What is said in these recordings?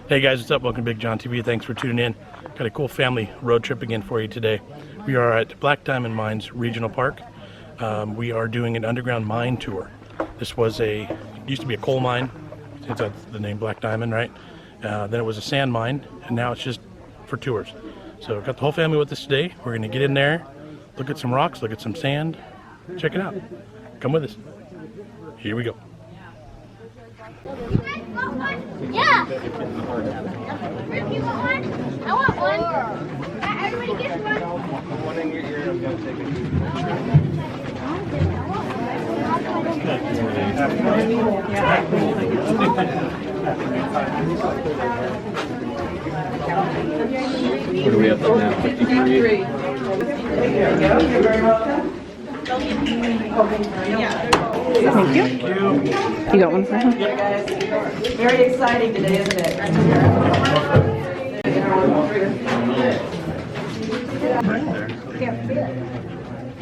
Hey guys, what's up? Welcome to BigJon TV. Thanks for tuning in. Got a cool family road trip again for you today. We are at Black Diamond Mines Regional Park. We are doing an underground mine tour. This used to be a coal mine, since that's the name Black Diamond, right? Then it was a sand mine, and now it's just for tours. So we've got the whole family with us today. We're gonna get in there, look at some rocks, look at some sand, check it out. Come with us. Here we go. Yeah. You want one? I want one. Everybody gets one. One in your ear. I'm gonna take it. What do we have now? 53. Thank you. You got one for him? Very exciting today, isn't it?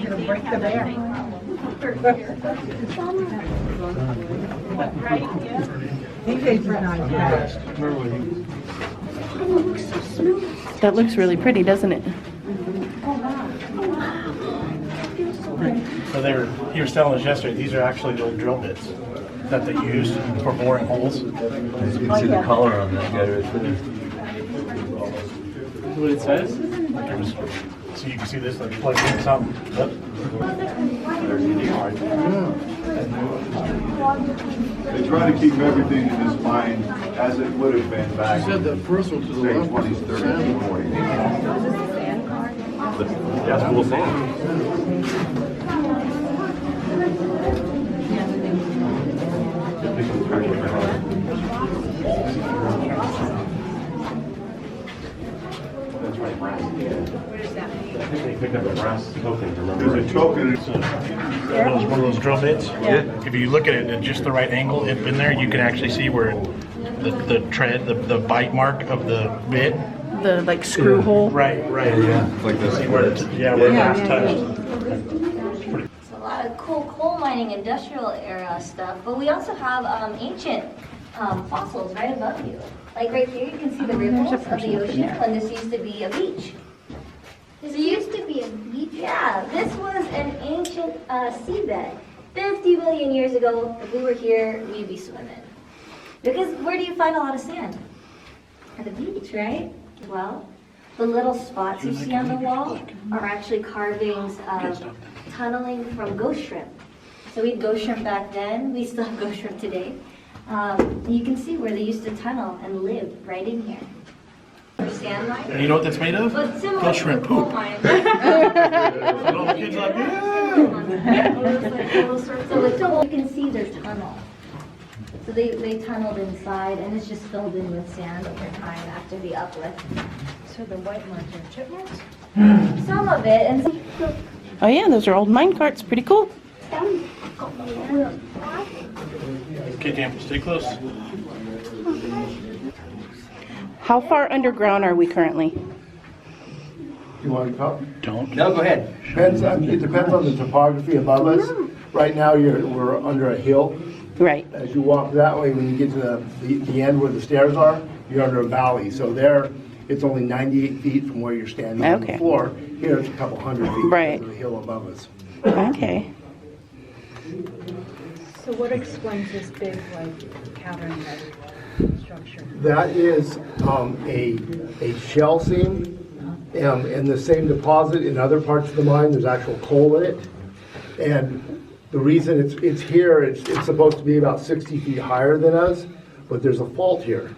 Gonna break the bear. That looks really pretty, doesn't it? So he was telling us yesterday, these are actually little drill bits that they use for boring holes. You can see the color on that guy right there. What it says? So you can see this, like plugged in something. Yep. They try to keep everything in this mine as it would have been back You said the first one to the say left. 20s, 30s, and 40s. That's cool sand. I think they picked up a brass token, remember? There's a token. One of those drill bits. Yeah. If you look at it at just the right angle in there, you can actually see where the tread, the bite mark of the bit. The like screw hole. Right. Yeah, like this. See where it last touched. It's a lot of cool coal mining, industrial era stuff, but we also have ancient fossils right above you. Like right here, you can see the ripples of the ocean when this used to be a beach. This used to be a beach? Yeah, this was an ancient seabed. 50 million years ago, if we were here, we'd be swimming. Because where do you find a lot of sand? At the beach, right? Well, the little spots you see on the wall are actually carvings of tunneling from ghost shrimp. So we had ghost shrimp back then, we still have ghost shrimp today. You can see where they used to tunnel and live right in here. Sand mine. And you know what that's made of? But similar Ghost to shrimp the coal poop. mine. Little kids like, yeah. So you can see their tunnel. So they tunneled inside, and it's just filled in with sand over time after the uplift. So the white ones are chipmunks? Some of it, and some. Oh yeah, those are old mine carts. Pretty cool. Okay, Dan, stay close. How far underground are we currently? You want to come? Don't. No, go ahead. It depends on the topography above us. Right now, we're under a hill. Right. As you walk that way, when you get to the end where the stairs are, you're under a valley. So there, it's only 98 feet from where you're standing on the Okay. floor. Here, it's a couple hundred feet Right. because of the hill above us. Okay. So what explains this big, like, cavern-like structure? That is a shell seam. In the same deposit in other parts of the mine, there's actual coal in it. And the reason it's here, it's supposed to be about 60 feet higher than us, but there's a fault here.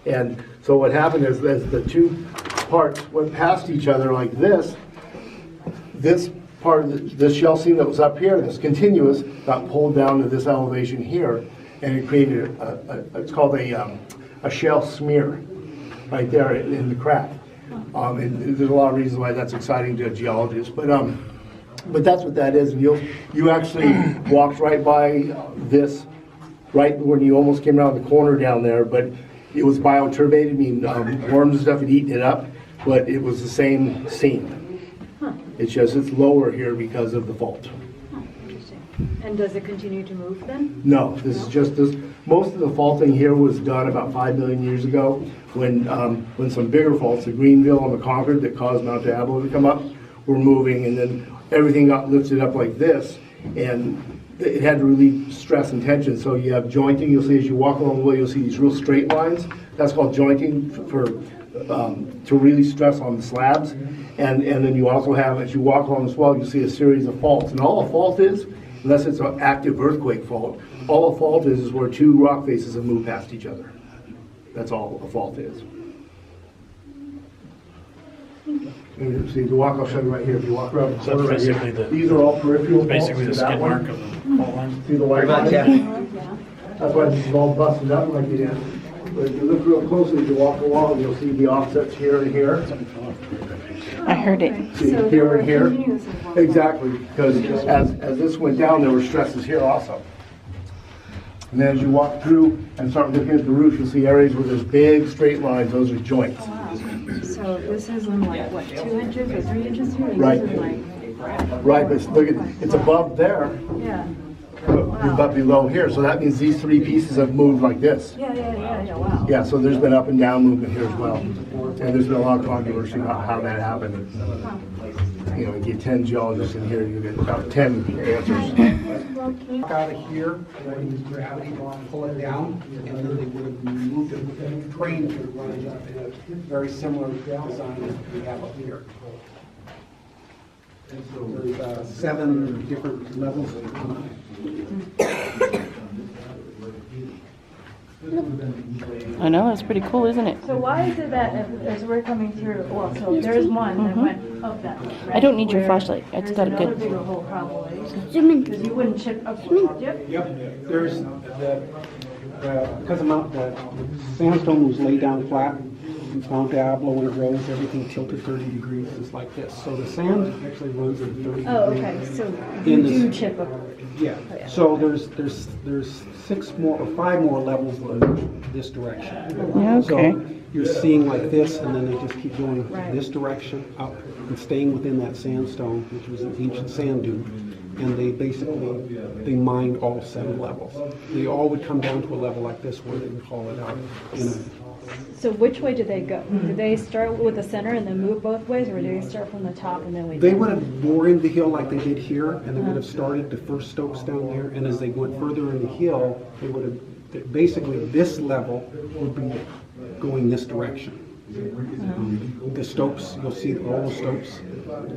And so what happened is as the two parts went past each other like this part of this shell seam that was up here, this continuous, got pulled down to this elevation here, and it created it's called a shell smear right there in the crack. And there's a lot of reasons why that's exciting to geologists, but that's what that is. And you actually walked right by this, right when you almost came around the corner down there, but it was bioturbated, meaning worms and stuff had eaten it up, but it was the same seam. It's just it's lower here because of the fault. And does it continue to move then? No, this is just this. Most of the faulting here was done about 5 million years ago when some bigger faults, the Greenville and the Concord that caused Mount Diablo to come up, were moving, and then everything got lifted up like this, and it had to relieve stress and tension. So you have jointing. You'll see as you walk along the way, you'll see these real straight lines. That's called jointing to really stress on the slabs. And then you also have, as you walk along the swell, you see a series of faults. And all a fault is, unless it's an active earthquake fault, all a fault is where two rock faces have moved past each other. That's all a fault is. And see, the walk, I'll show you right here. If you walk around the So corner right here, basically these are all peripheral faults. Basically the to that skid one. mark of the fault line. See the white line? That's why this is all busted up like it is. But if you look real closely, as you walk along, you'll see the offsets here and here. I heard it. See, So here there and here. were continuous involvement. Exactly, because as this went down, there were stresses here also. And then as you walk through and start looking at the roof, you'll see areas where there's big straight lines. Those are joints. So this is in like, what, 2 inches or 3 inches here? And Right. This is like, Right, but look at, it's above there, yeah. but below here. So that means these three pieces have moved like this. Yeah, wow. Yeah, so there's been up and down movement here as well. And there's been a lot of controversy about how that happened. You know, you get 10 geologists in here, you get about 10 answers. Out of here, and then use gravity to pull it down, and then they would have moved it with a crane to run it up in a very similar design as we have up here. And so there's 7 different levels of I know, that's pretty cool, isn't it? So why is it that as we're coming through, well, so there's one that went up that way, right? I don't need your Where flashlight. It's got a There's another good. bigger hole probably. Because you wouldn't chip up the top, yep. Yep, there's because the sandstone was laid down flat, Mount Diablo, when it rose, everything tilted 30 degrees, just like this. So the sand actually runs at 30 degrees. Oh, okay, so In you this- do chip up. Yeah, so there's 6 more or 5 more levels in this direction. Okay. So you're seeing like this, and then they just keep going this direction up and staying within that sandstone, which was an ancient sand dune. And they basically, they mined all 7 levels. They all would come down to a level like this where they would haul it out in a So which way did they go? Did they start with the center and then move both ways, or did they start from the top and then we? They would have bored the hill like they did here, and they would have started the first stopes down there, and as they went further in the hill, they would have, basically this level would be going this direction. The stopes, you'll see all the stopes,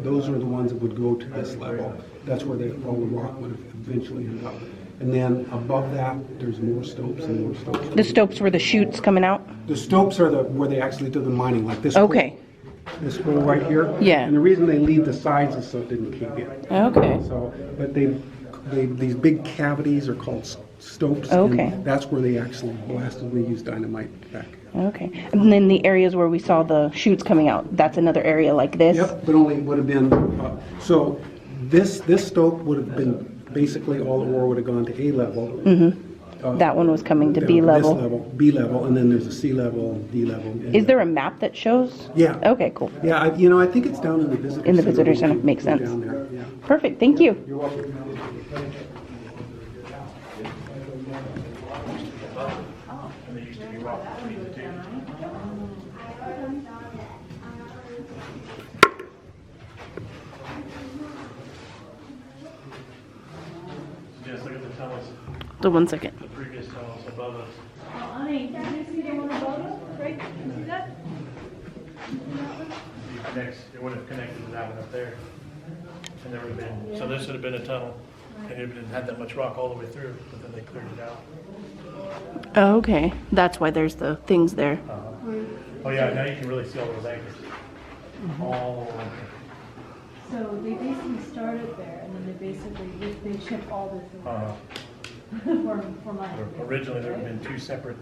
those are the ones that would go to this level. That's where all the rock would have eventually end up. And then above that, there's more stopes and more stopes. The stopes were the chutes coming out? The stopes are where they actually do the mining, like this. Okay. This hole right here. Yeah. And the reason they leave the sides is so it didn't cave in. Okay. So, but these big cavities are called stopes. Okay. And that's where they actually blasted. They used dynamite back. Okay. And then the areas where we saw the chutes coming out, that's another area like this? Yep, but only would have been, so this stope would have been, basically all the ore would have gone to A level. That one was coming to down B this level. B level, and then there's a C level, D level. Is there a map that shows? Yeah. Okay, cool. Yeah, I think it's down in the visitor center. In the visitor center, makes sense. Down there, yeah. Perfect, thank you. You're welcome. And they used to be rock between the two. Just look at the tunnels, So 1 second. the previous tunnels above us. Honey, can you see the one above us? Right, can you see that? It would have connected to that one up there. And there would have been, so this would have been a tunnel, and it didn't have that much rock all the way through, but then they cleared it out. Oh, okay, that's why there's the things there. Oh yeah, now you can really see all those anchors. All over. So they basically started there, and then they basically, they shipped all this for money. Originally, there would have been 2 separate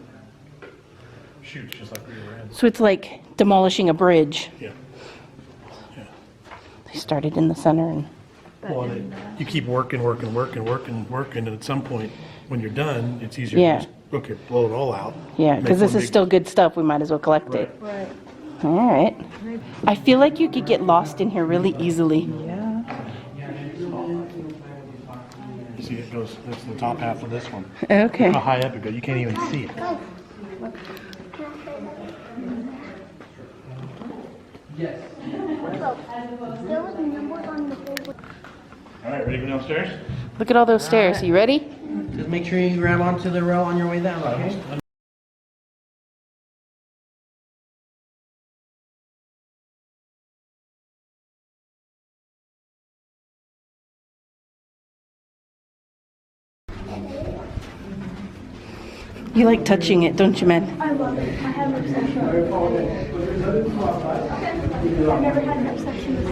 chutes, just like we were in. So it's like demolishing a bridge. Yeah. They started in the center and, Well, you keep working, and at some point, when you're done, it's easier Yeah. to just, okay, blow it all out. yeah, make because this one is big- still good stuff, we might as well collect it. Right. All right. I feel like you could get lost in here really easily. Yeah. You see It goes, that's the top half of this one. Okay. How high up it goes, you can't even see it. All right, ready to go downstairs? Look at all those stairs. You ready? Just make sure you grab onto the rail on your way down, okay? You like touching it, don't you, man? I love it. I have an obsession. I've never had an obsession with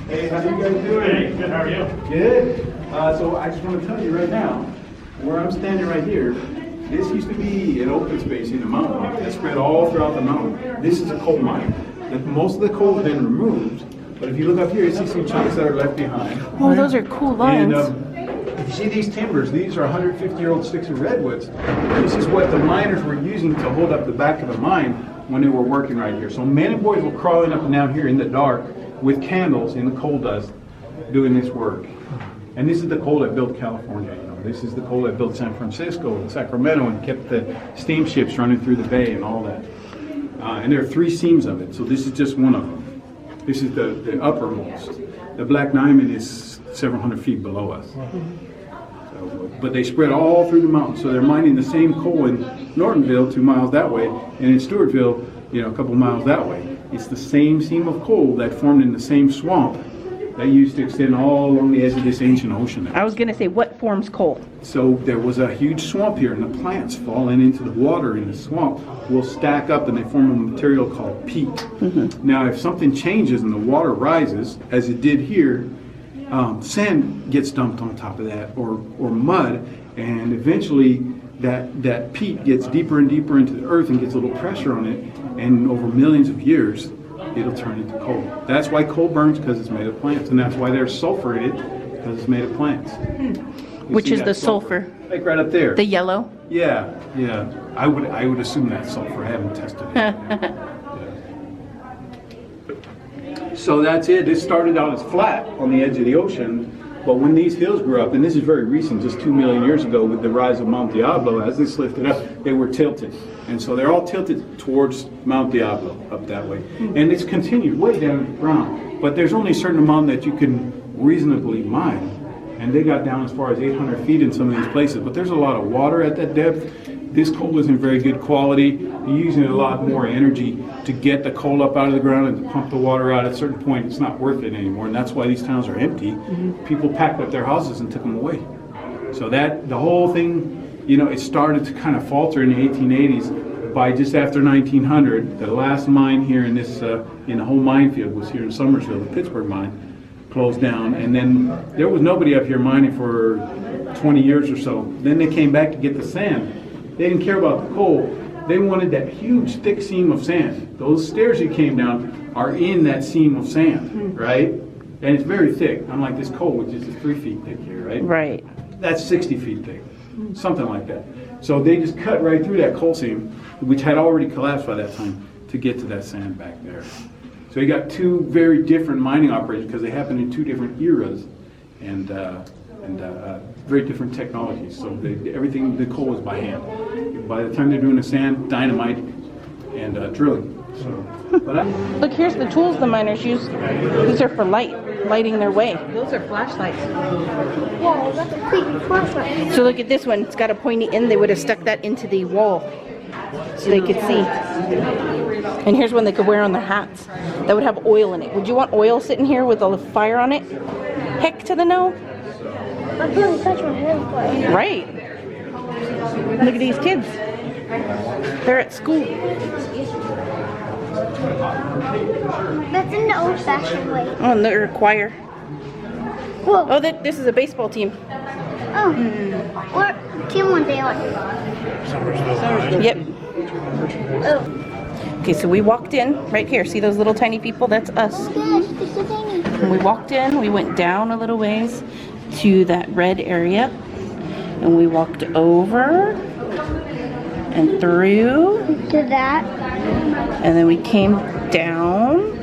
Hey, how you guys doing? Hey, good, how are you? Good. So I just want to tell you right now, where I'm standing right here, this used to be an open space in the mountain that spread all throughout the mountain. This is a coal mine. Most of the coal has been removed, but if you look up here, you see some chunks that are left behind. Oh, those are cool lines. And if you see these timbers, these are 150-year-old sticks of redwoods. This is what the miners were using to hold up the back of the mine when they were working right here. So men and boys were crawling up and down here in the dark with candles in the coal dust doing this work. And this is the coal that built California. You know, this is the coal that built San Francisco and Sacramento and kept the steamships running through the bay and all that. And there are 3 seams of it, so this is just one of them. This is the uppermost. The Black Diamond is several hundred feet below us. So, but they spread all through the mountains, so they're mining the same coal in Nortonville 2 miles that way, and in Stewartville, you know, a couple miles that way. It's the same seam of coal that formed in the same swamp that used to extend all along the edge of this ancient ocean. I was going to say, what forms coal? So there was a huge swamp here, and the plants falling into the water in the swamp will stack up and they form a material called peat. Now, if something changes and the water rises, as it did here, sand gets dumped on top of that, or mud, and eventually that peat gets deeper and deeper into the earth and gets a little pressure on it, and over millions of years, it'll turn into coal. That's why coal burns, because it's made of plants, and that's why there's sulfur in it, because it's made of plants. Which is the sulfur? Like right up there. The yellow? Yeah. I would assume that's sulfur. I haven't tested it. Yeah. So that's it. This started out as flat on the edge of the ocean, but when these hills grew up, and this is very recent, just 2 million years ago with the rise of Mount Diablo, as this lifted up, they were tilted. And so they're all tilted towards Mount Diablo, up that way. And it's continued way down to the ground. But there's only a certain amount that you can reasonably mine. And they got down as far as 800 feet in some of these places. But there's a lot of water at that depth. This coal isn't very good quality. You're using a lot more energy to get the coal up out of the ground and to pump the water out. At a certain point, it's not worth it anymore. And that's why these towns are empty. People packed up their houses and took them away. So that, the whole thing, you know, it started to kind of falter in the 1880s. By just after 1900, the last mine here in this, in the whole minefield was here in Summersville, the Pittsburgh mine, closed down. And then there was nobody up here mining for 20 years or so. Then they came back to get the sand. They didn't care about the coal. They wanted that huge, thick seam of sand. Those stairs you came down are in that seam of sand, right? And it's very thick, unlike this coal, which is 3 feet thick here, right? Right. That's 60 feet thick, something like that. So they just cut right through that coal seam, which had already collapsed by that time, to get to that sand back there. So you got 2 very different mining operations because they happened in 2 different eras, and very different technologies. So everything, the coal was by hand. By the time they're doing the sand, dynamite, and drilling. So, Look, here's the tools the miners use. These are for lighting their way. Those are flashlights. Whoa, that's a creepy flashlight. So look at this one. It's got a pointy end. They would have stuck that into the wall so they could see. And here's one they could wear on their hats. That would have oil in it. Would you want oil sitting here with a fire on it? Heck to the no. I'm feeling such a hand. Right. Look at these kids. They're at school. That's in the old-fashioned way. Oh, and they're a choir. Whoa. Oh, this is a baseball team. Oh. What team were they on? Yep. Oh. Okay, so we walked in right here. See those little tiny people? That's us. Gosh, they're so tiny. And we walked in. We went down a little ways to that red area. And we walked over and through. To that. And then we came down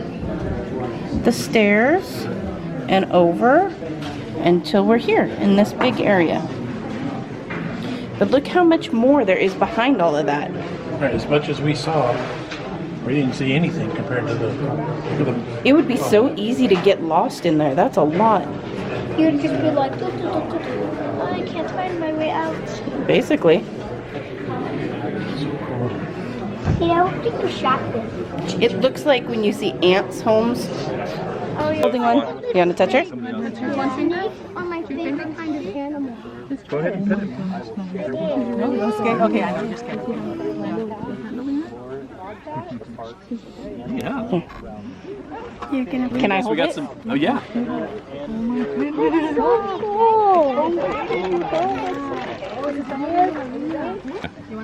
the stairs and over until we're here in this big area. But look how much more there is behind all of that. Right, as much as we saw, we didn't see anything compared to the It would be so easy to get lost in there. That's a lot. You'd just be like, I can't find my way out. Basically. Hey, I don't think we shot this. It looks like when you see ants' homes. Oh, yeah. Holding one. You want to touch her? Snakes are my favorite kind of animal. Go ahead and pet it. Okay, I'm just kidding. Yeah. Can I So we hold got it? some. Oh yeah.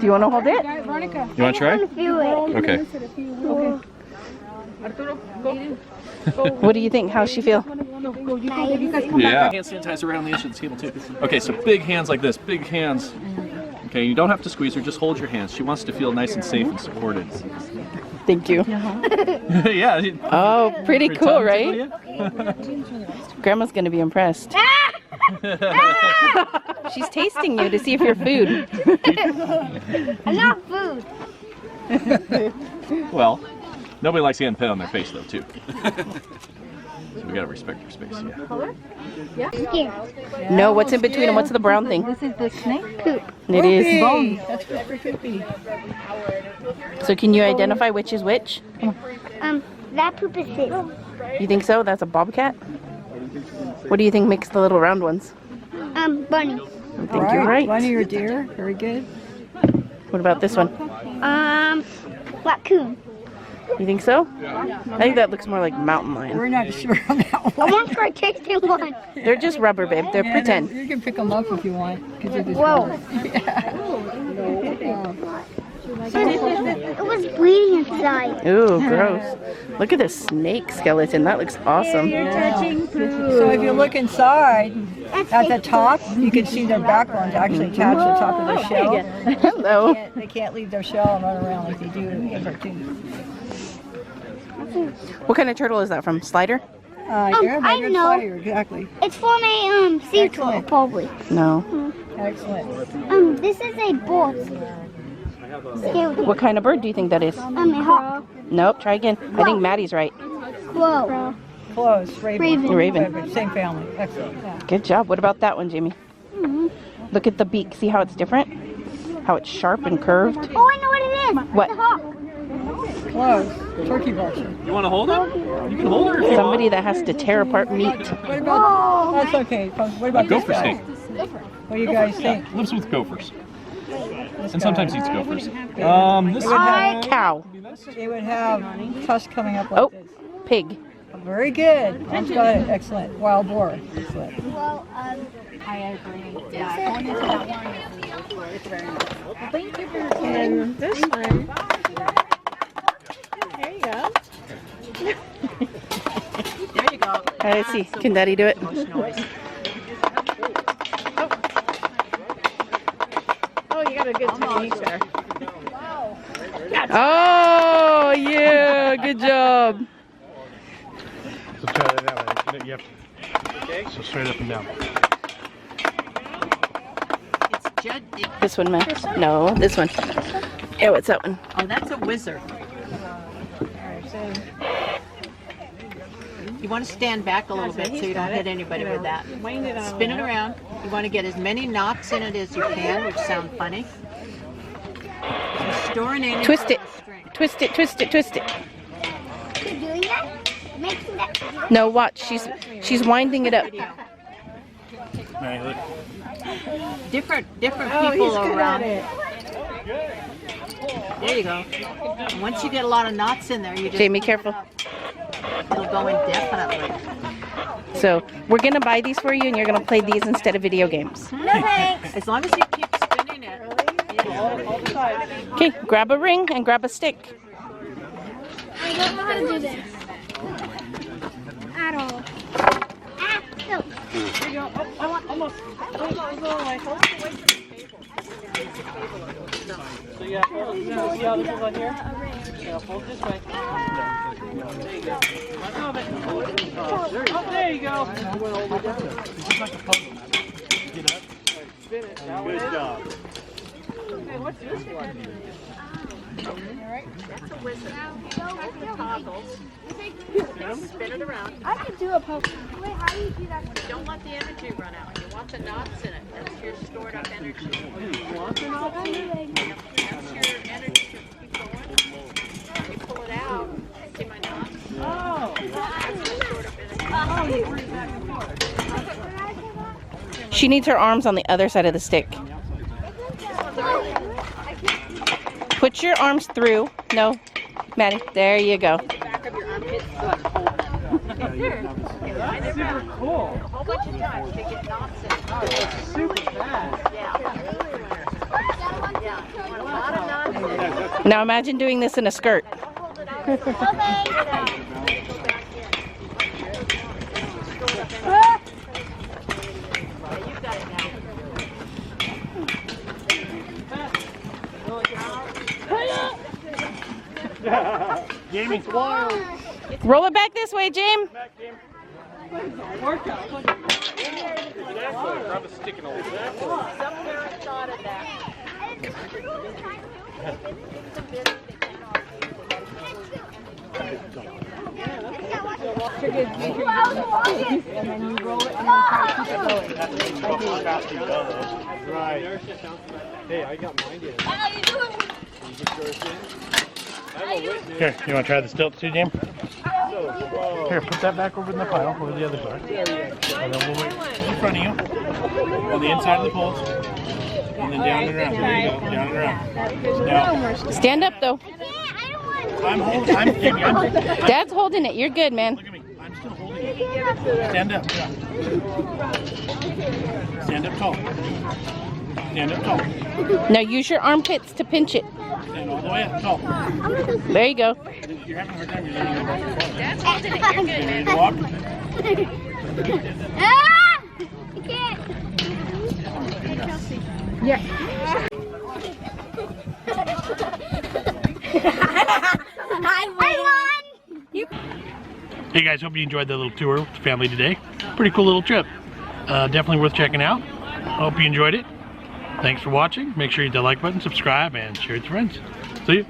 Do you want to hold it? You want to try? Feel it. Okay. What do you think? How's she feel? Yeah. Hand sanitizer around the edge of the table too. Okay, so big hands like this. Big hands. Okay, you don't have to squeeze her. Just hold your hands. She wants to feel nice and safe and supported. Thank you. Yeah. Oh, pretty Your cool, tongue right? tickle you? Grandma's going to be impressed. She's tasting you to see if you're food. I'm not food. Well, nobody likes getting pet on their face though, too. So we gotta respect your space. Yeah. Here. No, what's in between them? What's the brown thing? This is the snake poop. It is. That's super poopy. So can you identify which is which? That poop is his. You think so? That's a bobcat? What do you think makes the little round ones? Bunny. I think you're right. Bunny or deer. Very good. What about this one? Raccoon. You think so? I think that looks more like mountain lion. We're not sure on that I one. want to try tasting one. They're just rubber, babe. They're Yeah, pretend. You can pick them up if you want. 'Cause they're just Whoa. It was bleeding inside. Ooh, gross. Look at this snake skeleton. That looks awesome. So if you look inside, at the top, you can see their backbones actually attach to the top of their shell. Hello. They can't leave their shell and run around like they do in cartoons. What kind of turtle is that from? Slider? Yeah, I they're know. fire, exactly. It's from a sea turtle, Excellent. probably. No. Excellent. This is a boat. Skeleton. What kind of bird do you think that is? A hawk. Nope, try again. I think Maddie's right. Whoa. Close. Raven. Raven. Same family. Excellent. Yeah. Good job. What about that one, Jamie? Look at the beak. See how it's different? How it's sharp and curved? Oh, I know what it is. What? The hawk. Close. Turkey vulture. You want to hold her? You can hold her if you Somebody want. that has to tear apart meat. What about? That's okay. What about this Gopher guy? snake. What do you guys think? Lives with gophers. And sometimes eats gophers. This Cow. They would have tusks coming up like Oh, this. pig. Very good. Mom's got it. Excellent. Wild boar. Excellent. Well, And this one. There you go. There you go. Let's see. Can Daddy do it? Oh, you got a good technique there. Oh, yeah. Good job. So try that out. You have to, so straight up and down. It's Judd. This one, man. No, this one. Yeah, what's that one? Oh, that's a wizard. You want to stand back a little bit so you don't hit anybody with that. Spin it around. You want to get as many knots in it as you can, which sound funny. Store an energy Twist it. on the string. Twist it, twist it, twist it. you're doing that? Making that. No, watch. She's winding it up. Right, look. Different people around. There you go. And once you get a lot of knots in there, you just Jamie, careful. it'll go indefinitely. So we're gonna buy these for you, and you're gonna play these instead of video games. No thanks. As long as you keep spinning it. Yeah. Okay, grab a ring and grab a stick. I don't know how to do this. At all. Ah, no. There you go. Oh, almost. So yeah, see how this is on here? Yeah, fold this way. There you go. There you go. Get up. Spin it. Good job. Okay, what's this one? That's a wizard. Toggles. Spin it around. I could do a poke. Wait, how do you do that? Don't let the energy run out. You want the knots in it. That's your stored up energy. You want the knots in it? That's your energy to keep going. You pull it out. See my knots? Oh. That's your stored up energy. Oh, you bring it back and forth. She needs her arms on the other side of the stick. Put your arms through. No, Maddie. There you go. Back of your armpit. Super cool. A whole bunch of times to get knots in it. Oh, it's super fast. Yeah. Yeah. You want a lot of knots in it. Now imagine doing this in a skirt. Jamie. Roll it back this way, Jim. Grab a stick and hold it. Some parents thought of that. And then you roll it and then try to keep it going. Right. Hey, I got mine in. How you doing? Here, you want to try the stilts too, Jim? Here, put that back over in the pile, over the other side. And then we'll wait in front of you, on the inside of the poles, and then down and around. There you go, down and around. Now, Stand up though. I'm holding, I'm Dad's holding it. You're good, man. look at me, I'm still holding it. Stand up, yeah. Stand up tall. Stand up tall. Now use your armpits to pinch it. Stand all the way up tall. There you go. You're having a hard time, you're letting it walk. That's holding it. You're good, man. You walk. Ah! I can't. I won! Hey guys, hope you enjoyed that little tour with the family today. Pretty cool little trip. Definitely worth checking out. Hope you enjoyed it. Thanks for watching. Make sure you hit the like button, subscribe, and share it with your friends. See you.